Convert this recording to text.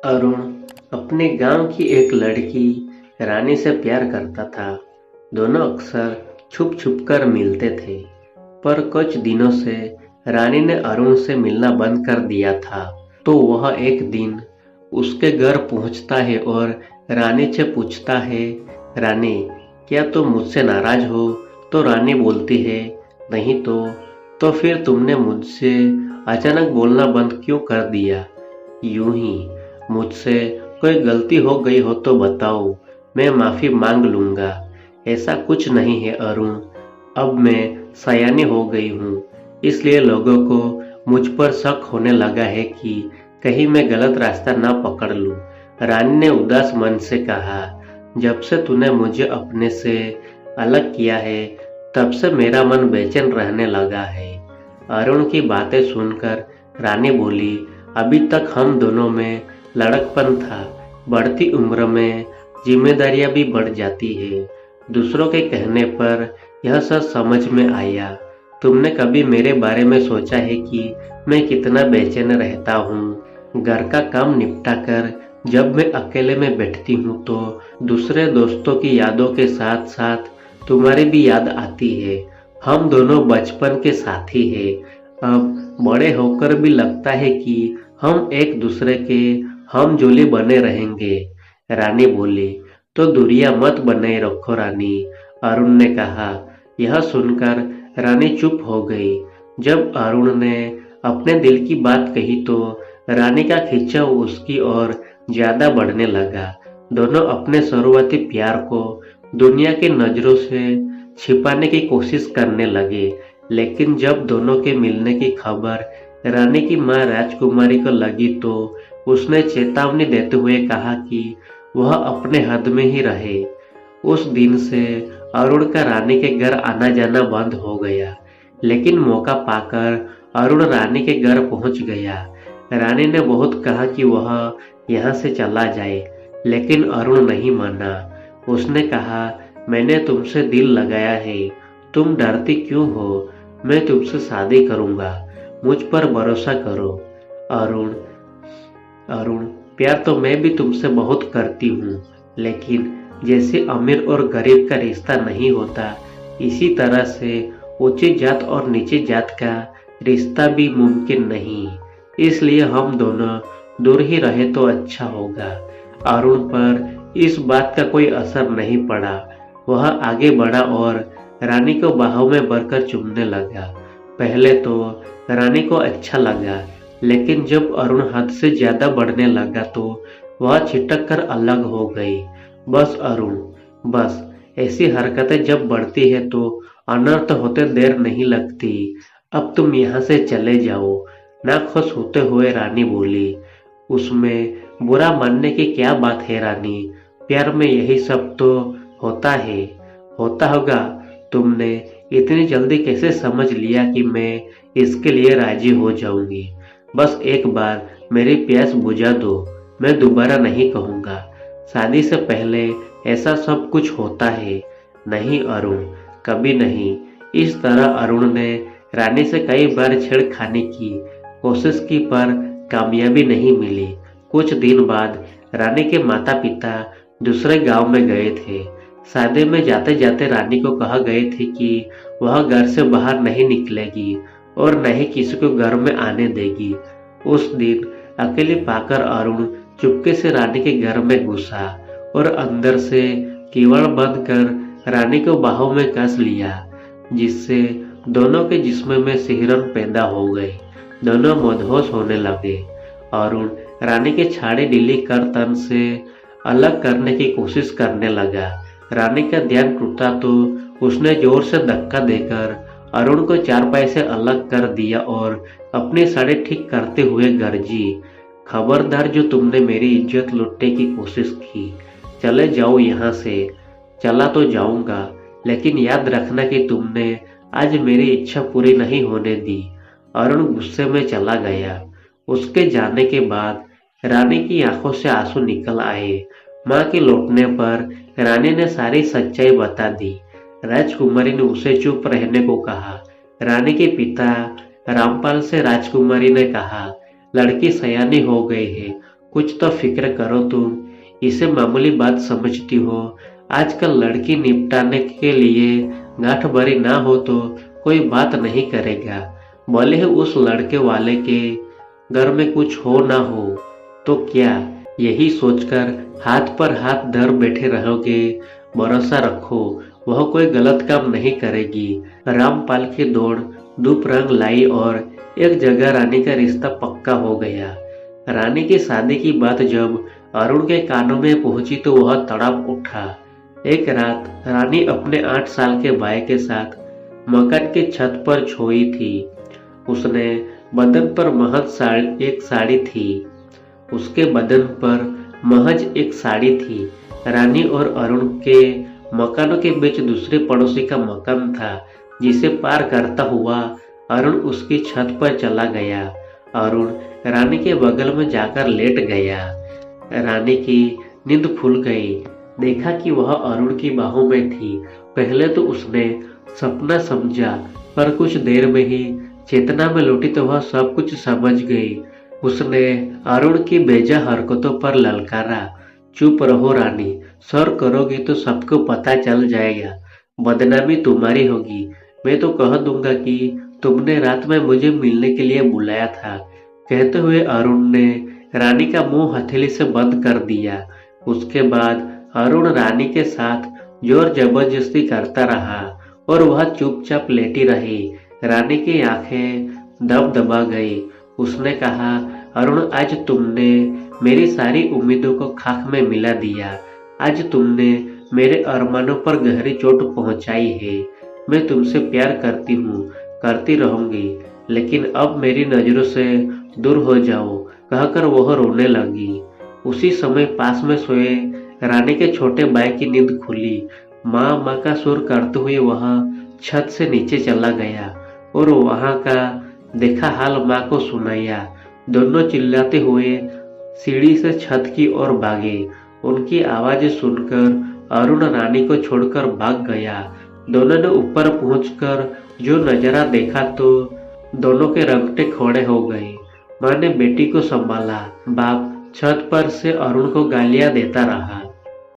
अरुण अपने गांव की एक लड़की रानी से प्यार करता था। दोनों अक्सर छुप छुप कर मिलते थे, पर कुछ दिनों से रानी ने अरुण से मिलना बंद कर दिया था। तो वह एक दिन उसके घर पहुंचता है और रानी से पूछता है, रानी, क्या तुम मुझसे नाराज हो? तो रानी बोलती है, नहीं तो फिर तुमने मुझसे अचानक बोलना बंद क्यों कर दिया? यूं ही, मुझसे कोई गलती हो गई हो तो बताओ, मैं माफी मांग लूंगा। ऐसा कुछ नहीं है अरुण, अब मैं सयानी हो गई हूँ, इसलिए लोगों को मुझ पर शक होने लगा है कि कहीं मैं गलत रास्ता ना पकड़ लूं। रानी ने उदास मन से कहा, जब से तूने मुझे अपने से अलग किया है, तब से मेरा मन बेचैन रहने लगा है। अरुण की बातें सुनकर रानी बोली, अभी तक हम दोनों में लड़कपन था, बढ़ती उम्र में जिम्मेदारियां भी बढ़ जाती है। दूसरों के कहने पर यह सब समझ में आया। तुमने कभी मेरे बारे में सोचा है कि मैं कितना बेचैन रहता हूँ? घर का काम निपटा कर जब मैं अकेले में बैठती हूँ तो दूसरे दोस्तों की यादों के साथ साथ तुम्हारी भी याद आती है। हम दोनों बचपन के साथी हैं। अब बड़े होकर भी लगता है कि हम एक दूसरे के हम जोली बने रहेंगे। रानी बोली, तो दूरियां मत बनाए रखो रानी, अरुण ने कहा। यह सुनकर रानी चुप हो गई। जब अरुण ने अपने दिल की बात कही तो रानी का खिंचाव उसकी ओर ज्यादा बढ़ने लगा। दोनों अपने शुरुआती प्यार को दुनिया की नजरों से छिपाने की कोशिश करने लगे, लेकिन जब दोनों के मिलने की खबर रानी की मां राजकुमारी को लगी तो उसने चेतावनी देते हुए कहा कि वह अपने हद में ही रहे। उस दिन से अरुण का रानी के घर आना जाना बंद हो गया, लेकिन मौका पाकर अरुण रानी के घर पहुंच गया। रानी ने बहुत कहा कि वह यहाँ से चला जाए, लेकिन अरुण नहीं माना। उसने कहा, मैंने तुमसे दिल लगाया है, तुम डरती क्यों हो? मैं तुमसे शादी करूंगा, मुझ पर भरोसा करो। अरुण अरुण प्यार तो मैं भी तुमसे बहुत करती हूँ, लेकिन जैसे अमीर और गरीब का रिश्ता नहीं होता, इसी तरह से ऊंची जात और नीची जात का रिश्ता भी मुमकिन नहीं। इसलिए हम दोनों दूर ही रहे तो अच्छा होगा। अरुण पर इस बात का कोई असर नहीं पड़ा। वह आगे बढ़ा और रानी को बाहों में भरकर चूमने लगा। पहले तो रानी को अच्छा लगा, लेकिन जब अरुण हद से ज्यादा बढ़ने लगा तो वह छिटक कर अलग हो गई। बस अरुण, बस, ऐसी हरकतें जब बढ़ती है तो अनर्थ होते देर नहीं लगती। अब तुम यहाँ से चले जाओ, ना खुश होते हुए रानी बोली। उसमें बुरा मानने की क्या बात है रानी, प्यार में यही सब तो होता है। होता होगा, तुमने इतनी जल्दी कैसे समझ लिया कि मैं इसके लिए राजी हो जाऊंगी? बस एक बार मेरी प्यास बुझा दो, मैं दोबारा नहीं कहूंगा। शादी से पहले ऐसा सब कुछ होता है। नहीं अरुण, कभी नहीं। इस तरह अरुण ने रानी से कई बार छेड़खानी की कोशिश की, पर कामयाबी नहीं मिली। कुछ दिन बाद रानी के माता पिता दूसरे गांव में गए थे। शादी में जाते जाते रानी को कहा गए थे कि वह घर से बाहर नहीं निकलेगी और न ही किसी को घर में आने देगी। उस दिन अकेले पाकर अरुण चुपके से रानी के घर में घुसा और अंदर से केवड़ बंद कर रानी को बाहों में कस लिया, जिससे दोनों के जिस्म में सिहरन पैदा हो गई। दोनों मदहोश होने लगे। अरुण रानी के छाड़े ढीली कर तन से अलग करने की कोशिश करने लगा। रानी का ध्यान टूटा तो उसने जोर से धक्का देकर अरुण को चारपाई से अलग कर दिया और अपनी साड़ी ठीक करते हुए गरजी, खबरदार, जो तुमने मेरी इज्जत लुटने की कोशिश की, चले जाओ यहाँ से। चला तो जाऊंगा, लेकिन याद रखना कि तुमने आज मेरी इच्छा पूरी नहीं होने दी। अरुण गुस्से में चला गया। उसके जाने के बाद रानी की आंखों से आंसू निकल आए। माँ के लौटने पर रानी ने सारी सच्चाई बता दी। राजकुमारी ने उसे चुप रहने को कहा। रानी के पिता रामपाल से राजकुमारी ने कहा, लड़की सयानी हो गई है, कुछ तो फिक्र करो तुम, इसे मामूली बात समझती हो। आजकल लड़की निपटाने के लिए गांठ भरी ना हो तो कोई बात नहीं करेगा, भले ही उस लड़के वाले के घर में कुछ हो ना हो तो क्या। यही सोचकर हाथ पर हाथ धर बैठे रहोगे। भरोसा रखो, वह कोई गलत काम नहीं करेगी। रामपाल की दौड़ धूप रंग लाई और एक जगह रानी का रिश्ता पक्का हो गया। रानी की शादी की बात जब अरुण के कानों में पहुंची तो वह तड़प उठा। एक रात रानी अपने 8 साल के भाई के साथ मकान की छत पर सोई थी। उसने बदन पर महज एक साड़ी थी। उसके बदन पर महज एक साड़ी थी। रानी और अरुण के मकानों के बीच दूसरे पड़ोसी का मकान था, जिसे पार करता हुआ अरुण उसकी छत पर चला गया। अरुण रानी के बगल में जाकर लेट गया। रानी की नींद खुल गई। देखा कि वह अरुण की बाहों में थी। पहले तो उसने सपना समझा, पर कुछ देर में ही चेतना में लौटी तो वह सब कुछ समझ गई। उसने अरुण की बेजा हरकतों पर ललकारा, चुप रहो रानी, सर करोगी तो सबको पता चल जाएगा, बदनामी तुम्हारी होगी। मैं तो कह दूंगा कि तुमने रात में मुझे मिलने के लिए बुलाया था। कहते हुए अरुण ने रानी का मुंह हथेली से बंद कर दिया। उसके बाद अरुण रानी के साथ जोर जबरदस्ती करता रहा और वह चुपचाप लेटी रही। रानी की आंखें दब दबा गई। उसने कहा, अरुण, आज तुमने मेरी सारी उम्मीदों को खाक में मिला दिया। आज तुमने मेरे अरमानों पर गहरी चोट पहुंचाई है। मैं तुमसे प्यार करती हूँ, करती रहूंगी, लेकिन अब मेरी नजरों से दूर हो जाओ, कहकर वह रोने लगी। उसी समय पास में सोए रानी के छोटे भाई की नींद खुली। माँ माँ का सुर करते हुए वह छत से नीचे चला गया और वहां का देखा हाल माँ को सुनाया। दोनों चिल्लाते हुए सीढ़ी से छत की ओर भागे। उनकी आवाज सुनकर अरुण रानी को छोड़कर भाग गया। दोनों ने ऊपर पहुंचकर जो नजारा देखा तो दोनों के रंगटे खड़े हो गए। माँ ने बेटी को संभाला। बाप छत पर से अरुण को गालियां देता रहा।